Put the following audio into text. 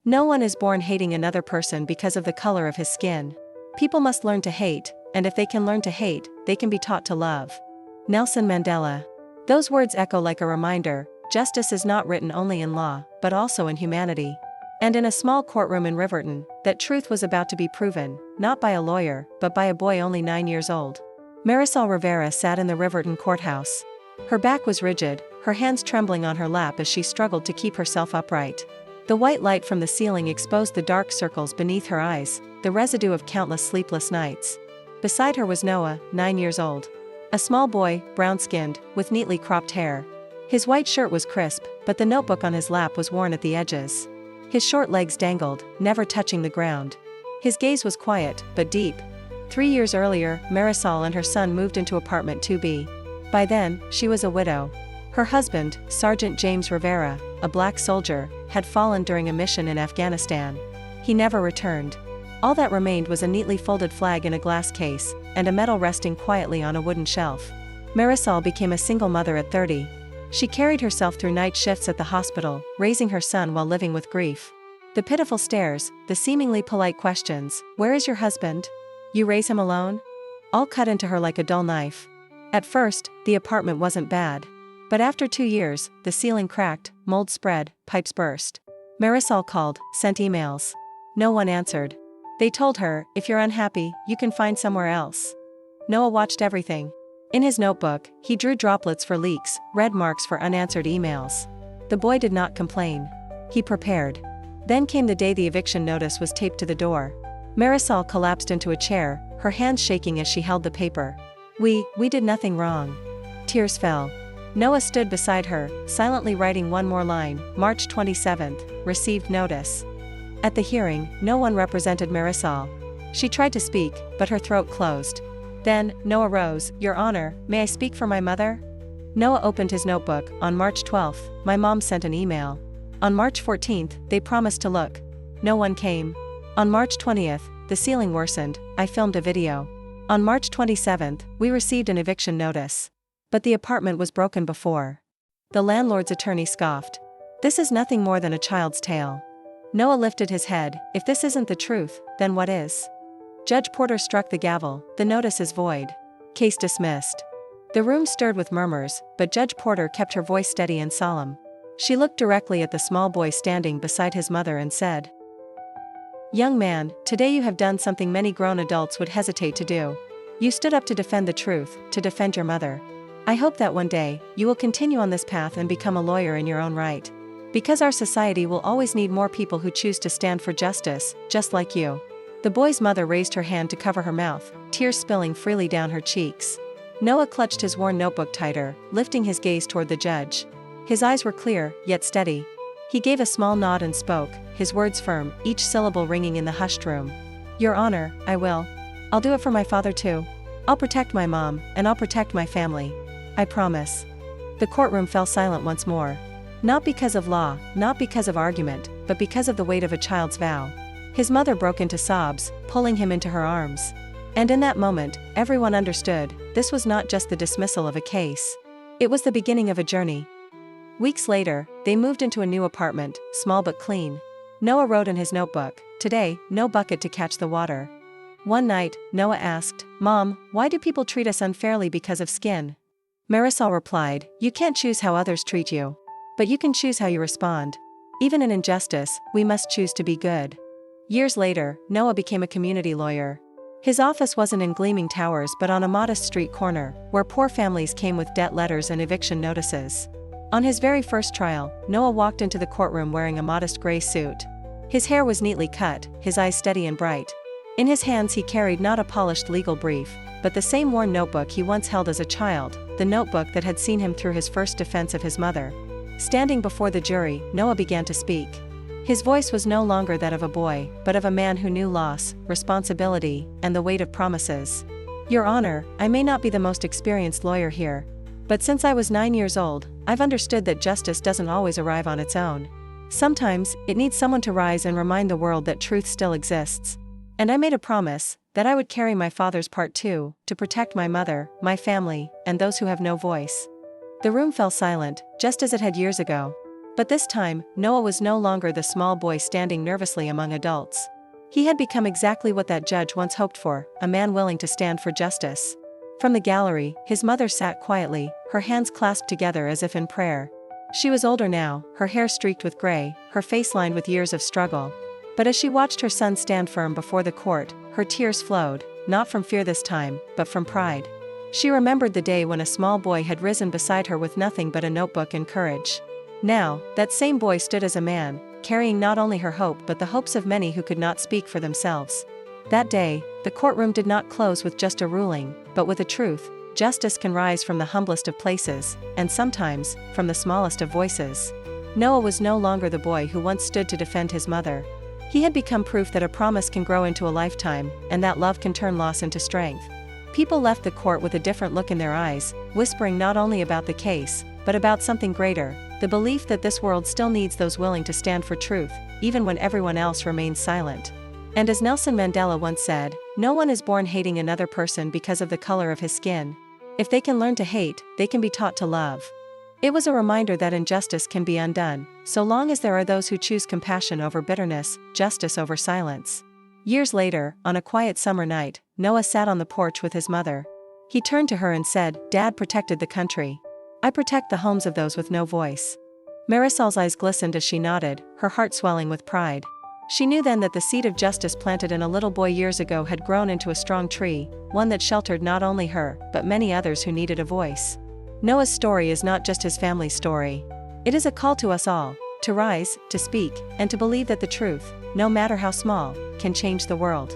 No one is born hating another person because of the color of his skin. People must learn to hate, and if they can learn to hate, they can be taught to love. Nelson Mandela. Those words echo like a reminder, justice is not written only in law, but also in humanity. And in a small courtroom in Riverton, that truth was about to be proven, not by a lawyer, but by a boy only 9 years old. Marisol Rivera sat in the Riverton courthouse. Her back was rigid, her hands trembling on her lap as she struggled to keep herself upright. The white light from the ceiling exposed the dark circles beneath her eyes, the residue of countless sleepless nights. Beside her was Noah, 9 years old. A small boy, brown-skinned, with neatly cropped hair. His white shirt was crisp, but the notebook on his lap was worn at the edges. His short legs dangled, never touching the ground. His gaze was quiet, but deep. 3 years earlier, Marisol and her son moved into apartment 2B. By then, she was a widow. Her husband, Sergeant James Rivera, a black soldier, had fallen during a mission in Afghanistan. He never returned. All that remained was a neatly folded flag in a glass case, and a medal resting quietly on a wooden shelf. Marisol became a single mother at 30. She carried herself through night shifts at the hospital, raising her son while living with grief. The pitiful stares, the seemingly polite questions, "Where is your husband? You raise him alone?" all cut into her like a dull knife. At first, the apartment wasn't bad. But after 2 years, the ceiling cracked, mold spread, pipes burst. Marisol called, sent emails. No one answered. They told her, "If you're unhappy, you can find somewhere else." Noah watched everything. In his notebook, he drew droplets for leaks, red marks for unanswered emails. The boy did not complain. He prepared. Then came the day the eviction notice was taped to the door. Marisol collapsed into a chair, her hands shaking as she held the paper. We did nothing wrong." Tears fell. Noah stood beside her, silently writing one more line, March 27th, received notice. At the hearing, no one represented Marisol. She tried to speak, but her throat closed. Then, Noah rose, "Your Honor, may I speak for my mother?" Noah opened his notebook. On March 12th, my mom sent an email. On March 14th, they promised to look. No one came. On March 20th, the ceiling worsened, I filmed a video. On March 27th, we received an eviction notice. But the apartment was broken before. The landlord's attorney scoffed. "This is nothing more than a child's tale." Noah lifted his head. "If this isn't the truth, then what is?" Judge Porter struck the gavel. "The notice is void. Case dismissed." The room stirred with murmurs, but Judge Porter kept her voice steady and solemn. She looked directly at the small boy standing beside his mother and said, "Young man, today you have done something many grown adults would hesitate to do. You stood up to defend the truth, to defend your mother. I hope that one day, you will continue on this path and become a lawyer in your own right. Because our society will always need more people who choose to stand for justice, just like you." The boy's mother raised her hand to cover her mouth, tears spilling freely down her cheeks. Noah clutched his worn notebook tighter, lifting his gaze toward the judge. His eyes were clear, yet steady. He gave a small nod and spoke, his words firm, each syllable ringing in the hushed room. "Your Honor, I will. I'll do it for my father too. I'll protect my mom, and I'll protect my family. I promise." The courtroom fell silent once more. Not because of law, not because of argument, but because of the weight of a child's vow. His mother broke into sobs, pulling him into her arms. And in that moment, everyone understood, this was not just the dismissal of a case. It was the beginning of a journey. Weeks later, they moved into a new apartment, small but clean. Noah wrote in his notebook, "Today, no bucket to catch the water." One night, Noah asked, "Mom, why do people treat us unfairly because of skin?" Marisol replied, "You can't choose how others treat you. But you can choose how you respond. Even in injustice, we must choose to be good." Years later, Noah became a community lawyer. His office wasn't in gleaming towers but on a modest street corner, where poor families came with debt letters and eviction notices. On his very first trial, Noah walked into the courtroom wearing a modest gray suit. His hair was neatly cut, his eyes steady and bright. In his hands he carried not a polished legal brief, but the same worn notebook he once held as a child, the notebook that had seen him through his first defense of his mother. Standing before the jury, Noah began to speak. His voice was no longer that of a boy, but of a man who knew loss, responsibility, and the weight of promises. "Your Honor, I may not be the most experienced lawyer here. But since I was 9 years old, I've understood that justice doesn't always arrive on its own. Sometimes, it needs someone to rise and remind the world that truth still exists. And I made a promise, that I would carry my father's part too, to protect my mother, my family, and those who have no voice." The room fell silent, just as it had years ago. But this time, Noah was no longer the small boy standing nervously among adults. He had become exactly what that judge once hoped for, a man willing to stand for justice. From the gallery, his mother sat quietly, her hands clasped together as if in prayer. She was older now, her hair streaked with gray, her face lined with years of struggle. But as she watched her son stand firm before the court, her tears flowed, not from fear this time, but from pride. She remembered the day when a small boy had risen beside her with nothing but a notebook and courage. Now, that same boy stood as a man, carrying not only her hope but the hopes of many who could not speak for themselves. That day, the courtroom did not close with just a ruling, but with a truth. Justice can rise from the humblest of places, and sometimes, from the smallest of voices. Noah was no longer the boy who once stood to defend his mother. He had become proof that a promise can grow into a lifetime, and that love can turn loss into strength. People left the court with a different look in their eyes, whispering not only about the case, but about something greater, the belief that this world still needs those willing to stand for truth, even when everyone else remains silent. And as Nelson Mandela once said, no one is born hating another person because of the color of his skin. If they can learn to hate, they can be taught to love. It was a reminder that injustice can be undone, so long as there are those who choose compassion over bitterness, justice over silence. Years later, on a quiet summer night, Noah sat on the porch with his mother. He turned to her and said, "Dad protected the country. I protect the homes of those with no voice." Marisol's eyes glistened as she nodded, her heart swelling with pride. She knew then that the seed of justice planted in a little boy years ago had grown into a strong tree, one that sheltered not only her, but many others who needed a voice. Noah's story is not just his family's story. It is a call to us all, to rise, to speak, and to believe that the truth, no matter how small, can change the world.